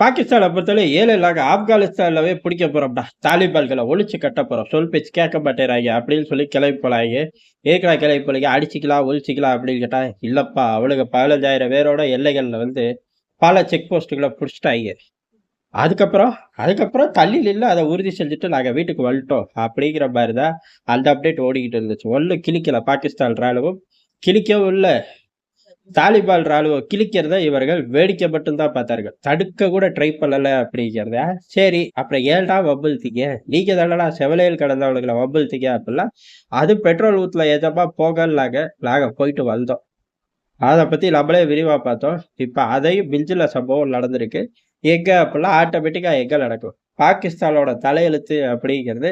பாகிஸ்தான பொறுத்தவரை ஏழை இல்லாக ஆப்கானிஸ்தான்லவே பிடிக்க போறோம்டா. தாலிபான்களை ஒழிச்சு கட்ட போறோம். சொல் பேச்சு கேட்க மாட்டேறாங்க அப்படின்னு சொல்லி கிளம்பி போலாங்க. ஏற்கனவே கிளம்பி போலீங்க அடிச்சுக்கலாம் ஒழிச்சிக்கலாம் அப்படின்னு கேட்டா, இல்லப்பா அவளுக்கு 15,000 பேரோட எல்லைகள்ல பல செக் போஸ்ட்டுகளை பிடிச்சிட்டாங்க. அதுக்கப்புறம் அதுக்கப்புறம் தள்ளி நின்னு அதை உறுதி செஞ்சுட்டு நாங்க வீட்டுக்கு வந்துட்டோம் அப்படிங்கிற மாதிரிதான் அந்த அப்டேட் ஓடிக்கிட்டு இருந்துச்சு. ஒன்னும் கிழிக்கல பாகிஸ்தான் ராணுவம், கிழிக்கவும் இல்லை. தாலிபான் ராணுவம் கிழிக்கிறத இவர்கள் வேடிக்கை மட்டும்தான் பார்த்தார்கள். தடுக்க கூட ட்ரை பண்ணல அப்படிங்கிறத. சரி அப்புறம் ஏன்டா வம்பிழுத்தீங்க? நீங்க தானடா செவலையில் கடந்தவளுகளை வம்பிழுத்தீங்க அப்படிலாம். அது பெட்ரோல் ஊத்துல எஜமா போகலாங்க. நாங்க போயிட்டு வந்தோம். அதை பத்தி நம்மளே விரிவா பார்த்தோம். இப்ப அதையும் மிஞ்சில சம்பவம் நடந்திருக்கு. எங்க அப்படிலாம் ஆட்டோமேட்டிக்கா எங்க நடக்கும்? பாகிஸ்தானோட தலையெழுத்து அப்படிங்கிறது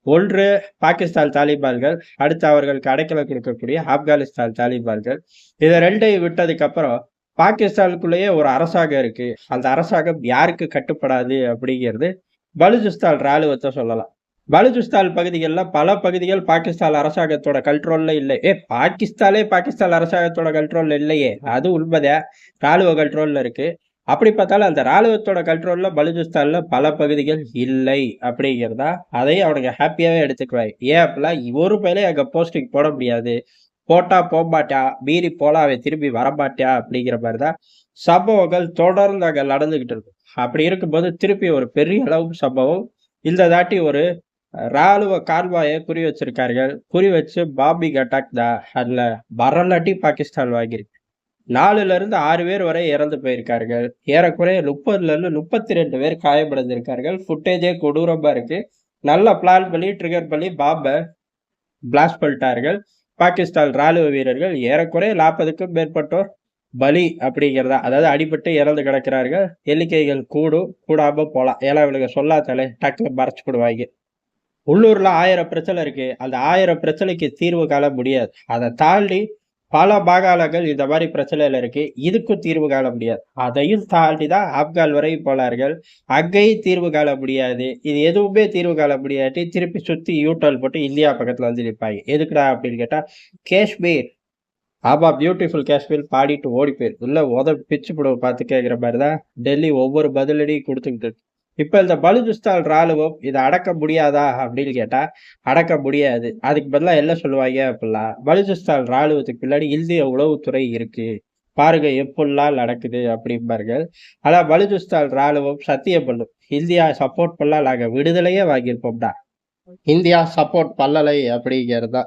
ஒன்று பாகிஸ்தான் தாலிபான்கள், அடுத்து அவர்களுக்கு அடைக்கலம் கொடுக்கக்கூடிய ஆப்கானிஸ்தான் தாலிபான்கள். இதை ரெண்டையும் விட்டதுக்கு அப்புறம் பாகிஸ்தானுக்குள்ளேயே ஒரு அரசாங்கம் இருக்கு. அந்த அரசாங்கம் யாருக்கு கட்டுப்படாது அப்படிங்கிறது பலுச்சிஸ்தான் ராணுவத்தை சொல்லலாம். பலுச்சிஸ்தான் பகுதிகளில் பல பகுதிகள் பாகிஸ்தான் அரசாங்கத்தோட கண்ட்ரோல்ல இல்லை. பாகிஸ்தான் அரசாங்கத்தோட கண்ட்ரோல்ல இல்லையே, அது உண்மைதான். ராணுவ கண்ட்ரோல்ல இருக்கு. அப்படி பார்த்தாலும் அந்த ராணுவத்தோட கண்ட்ரோல்ல பலுச்சிஸ்தான்ல பல பகுதிகள் இல்லை அப்படிங்கிறதா. அதையும் அவனுங்க ஹாப்பியாவே எடுத்துக்குவாங்க. ஏன் அப்படிலாம் ஒரு பயிலே அங்க போஸ்டிங் போட முடியாது. போட்டா போக மாட்டா, மீறி போல அவன் திரும்பி வரமாட்டா அப்படிங்கிற மாதிரிதான் சம்பவங்கள் தொடர்ந்து அங்க நடந்துகிட்டு இருக்கும். அப்படி இருக்கும்போது திருப்பி ஒரு பெரிய அளவு சம்பவம் இந்த தாட்டி ஒரு ராணுவ கால்வாயை குறி வச்சிருக்கார்கள். குறி வச்சு பாம்பிங் அட்டாக் தான். அதுல வரலாட்டி பாகிஸ்தான் வாங்கியிருக்கு. 4ல இருந்து 6 பேர் வரை இறந்து போயிருக்கார்கள். ஏறக்குறைய 30ல இருந்து 32 பேர் காயமடைந்திருக்கார்கள். ஃபுட்டேஜே கொடூரமா இருக்கு. நல்லா பிளான் பண்ணி ட்ரிகர் பண்ணி பாம்பை பிளாஸ்ட் பண்ணிட்டார்கள் பாகிஸ்தான் ராணுவ வீரர்கள். ஏறக்குறைய 40க்கும் மேற்பட்டோர் பலி அப்படிங்கிறதா. அதாவது அடிபட்டு இறந்து கிடக்கிறார்கள். எண்ணிக்கைகள் கூடாம போலாம். ஏன்னா இவனுக்கு சொல்லாத்தாலே டக்குனு மறைச்சு போடுவாங்க. உள்ளூர்ல 1000 பிரச்சனை இருக்கு. அந்த 1000 பிரச்சனைக்கு தீர்வு காண முடியாது. அதை தாண்டி பல மாகாணங்கள் இந்த மாதிரி பிரச்சனையில இருக்கு. இதுக்கும் தீர்வு காண முடியாது. அதையும் தாண்டிதான் ஆப்கான் வரை போனார்கள். அங்கேயும் தீர்வு காண முடியாது. இது எதுவுமே தீர்வு காண முடியாட்டி திருப்பி சுத்தி யூட்டர்ன் போட்டு இந்தியா பக்கத்துல நிற்பாங்க. எதுக்குடா அப்படின்னு கேட்டா, காஷ்மீர், ஆமா பியூட்டிஃபுல் காஷ்மீர் பாடிட்டு ஓடி போயிரு இல்ல பிச்சு போடுவோம் பார்த்து கேட்கிற மாதிரிதான் டெல்லி ஒவ்வொரு பதிலடியும் கொடுத்துக்கிட்டு இருக்கு. இப்ப இந்த பலுச்சிஸ்தான் ராணுவம் இதை அடக்க முடியாதா அப்படின்னு கேட்டா அடக்க முடியாது. அதுக்கு பதிலாக என்ன சொல்லுவாங்க அப்படிலாம், பலுச்சிஸ்தான் ராணுவத்துக்கு பின்னாடி இந்திய உளவுத்துறை இருக்கு, பாருங்க எப்படிலாம் நடக்குது அப்படிம்பார்கள். ஆனா பலுச்சிஸ்தான் ராணுவம் சத்தியம் பண்ணும், இந்தியா சப்போர்ட் பண்ணலாம், நாங்க விடுதலையே வாங்கியிருப்போம்டா, இந்தியா சப்போர்ட் பண்ணலை அப்படிங்கிறதா.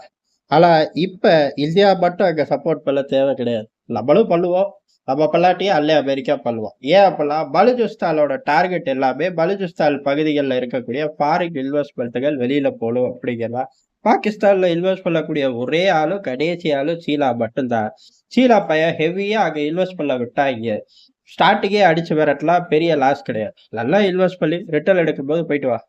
ஆனா இப்ப இந்தியா மட்டும் அங்க சப்போர்ட் பண்ண தேவை கிடையாது. நம்மளும் பண்ணுவோம். நம்ம பல்லாட்டியே அல்ல அமெரிக்கா பண்ணுவோம். ஏன் அப்படிலாம், பலுச்சிஸ்தானோட டார்கெட் எல்லாமே பலுச்சிஸ்தான் பகுதிகளில் இருக்கக்கூடிய ஃபாரின் இன்வெஸ்ட்மெண்ட்டுகள் வெளியில போகணும் அப்படிங்கிறதா. பாகிஸ்தான்ல இன்வெஸ்ட் பண்ணக்கூடிய ஒரே ஆளும் கடைசி ஆளும் சீனா மட்டும்தான். சீனா பையன் ஹெவியா அங்க இன்வெஸ்ட் பண்ண விட்டாங்க. ஸ்டார்டிங்கே அடிச்சு விரட்டலாம், பெரிய லாஸ் கிடையாது. நல்லா இன்வெஸ்ட் பண்ணி ரிட்டர்ன் எடுக்கும் போது போயிட்டு வா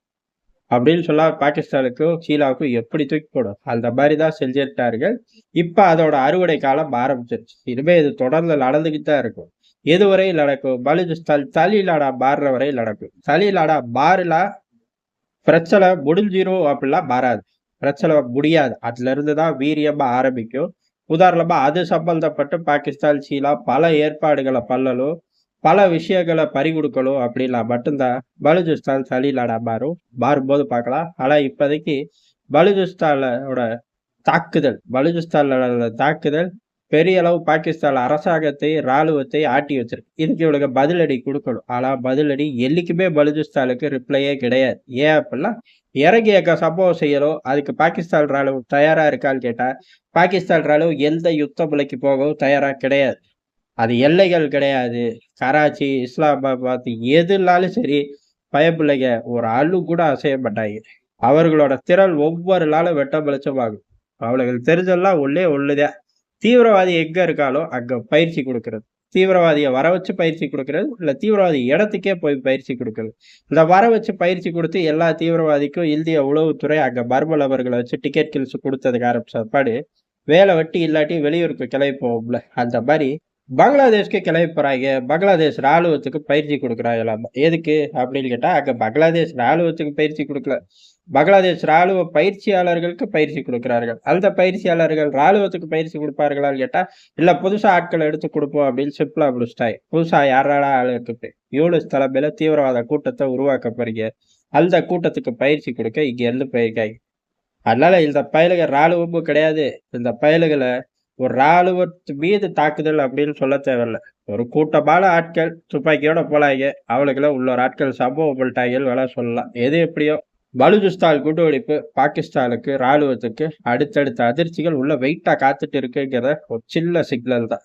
அப்படின்னு சொல்ல பாகிஸ்தானுக்கும் சீனாவுக்கும் எப்படி தூக்கி போடும். அந்த மாதிரி தான் செஞ்சிட்டார்கள். இப்ப அதோட அறுவடை காலம் ஆரம்பிச்சிருச்சு. இனிமே இது தொடர்ந்து நடந்துகிட்டு தான் இருக்கும். எதுவரை நடக்கும்? பலுச்சிஸ்தான் தலிலாடா மாறுற வரை நடக்கும். தலிலாடா மாறலா பிரச்சனை முடிஞ்சிரும் அப்படிலாம் மாறாது. பிரச்சனை முடியாது. அதுல இருந்துதான் வீரியமா ஆரம்பிக்கும். உதாரணமா அது சம்பந்தப்பட்டு பாகிஸ்தான் சீனா பல ஏற்பாடுகளை பண்ணலும், பல விஷயங்களை பறிகொடுக்கணும் அப்படின்னா மட்டும்தான் பலுச்சிஸ்தான் தலிலாடா மாறும்போது பார்க்கலாம். ஆனா இப்போதைக்கு பலுச்சிஸ்தானோட தாக்குதல் பெரிய அளவு பாகிஸ்தான் அரசாங்கத்தை ராணுவத்தை ஆட்டி வச்சிருக்கு. இதுக்கு இவனுக்கு பதிலடி கொடுக்கணும். ஆனா பதிலடி என்னைக்குமே பலுச்சிஸ்தானுக்கு ரிப்ளையே கிடையாது. ஏன் அப்படின்னா, இறங்கி அங்க சம்பவம் செய்யணும், அதுக்கு பாகிஸ்தான் ராணுவம் தயாரா இருக்கான்னு கேட்டா பாகிஸ்தான் ராணுவம் எந்த யுத்த முறைக்கு போகவும் தயாரா கிடையாது. அது எல்லைகள் கிடையாது. கராச்சி, இஸ்லாமாபாத் எதுனாலும் சரி பயப்பிள்ளைங்க ஒரு அள்ளு கூட அசைய மாட்டாங்க. அவர்களோட திறன் ஒவ்வொரு நாளும் வெட்ட வெளிச்சமாகும். அவளுக்கு தெரிஞ்செல்லாம் ஒண்ணுதான், தீவிரவாதி எங்க இருக்காலோ அங்க பயிற்சி கொடுக்கறது, தீவிரவாதியை வர வச்சு பயிற்சி கொடுக்கறது, இல்ல தீவிரவாதி இடத்துக்கே போய் பயிற்சி கொடுக்கறது. இந்த வர வச்சு பயிற்சி கொடுத்து எல்லா தீவிரவாதிக்கும் இந்திய உளவுத்துறை அங்க மர்ம நபர்களை வச்சு டிக்கெட் கில்ஸ் கொடுத்ததுக்கு ஆரம்பிச்ச பாடு வேலை வெட்டி இல்லாட்டி வெளியூருக்கு கிளம்பி போவோம்ல, அந்த மாதிரி பங்களாதேஷ்க்கு கிளம்பி போறாய்ங்க. பங்களாதேஷ் ராணுவத்துக்கு பயிற்சி குடுக்குறாங்களாமா. எதுக்கு அப்படின்னு கேட்டா, அங்க பங்களாதேஷ் ராணுவத்துக்கு பயிற்சி குடுக்கல. பங்களாதேஷ் ராணுவ பயிற்சியாளர்களுக்கு பயிற்சி குடுக்கிறார்கள். அந்த பயிற்சியாளர்கள் ராணுவத்துக்கு பயிற்சி குடுப்பார்களான்னு கேட்டா, இல்ல புதுசா ஆட்கள எடுத்து குடுப்போம் அப்படின்னு சிம்பிளா முடிச்சுட்டாய்ங்க. புதுசா யார்ராடா ஆள் இருக்குது? யூனுஸ் தலைமையில தீவிரவாத கூட்டத்த உருவாக்க போறீங்க. அந்த கூட்டத்துக்கு பயிற்சி குடுக்க இங்க இருந்து போயிருக்காய்ங்க. அதனால இந்த பயலுக ராணுவமும் கிடையாது. இந்த பயலுகள ஒரு ராணுவத்து மீது தாக்குதல் அப்படின்னு சொல்ல தேவையில்ல. ஒரு கூட்டமான ஆட்கள் துப்பாக்கியோட போலாய்ங்க. அவனுக்குள்ள உள்ளூர் ஆட்கள் சம்பவம் பண்ணிட்டாய்ங்கன்னு வேணா சொல்லலாம். எது எப்படியோ பலுசிஸ்தான் குண்டுவெடிப்பு பாகிஸ்தானுக்கு ராணுவத்துக்கு அடுத்தடுத்த அதிர்ச்சிகள் உள்ள வெயிட்டா காத்துட்டு இருக்குங்கிறத ஒரு சின்ன சிக்னல் தான்.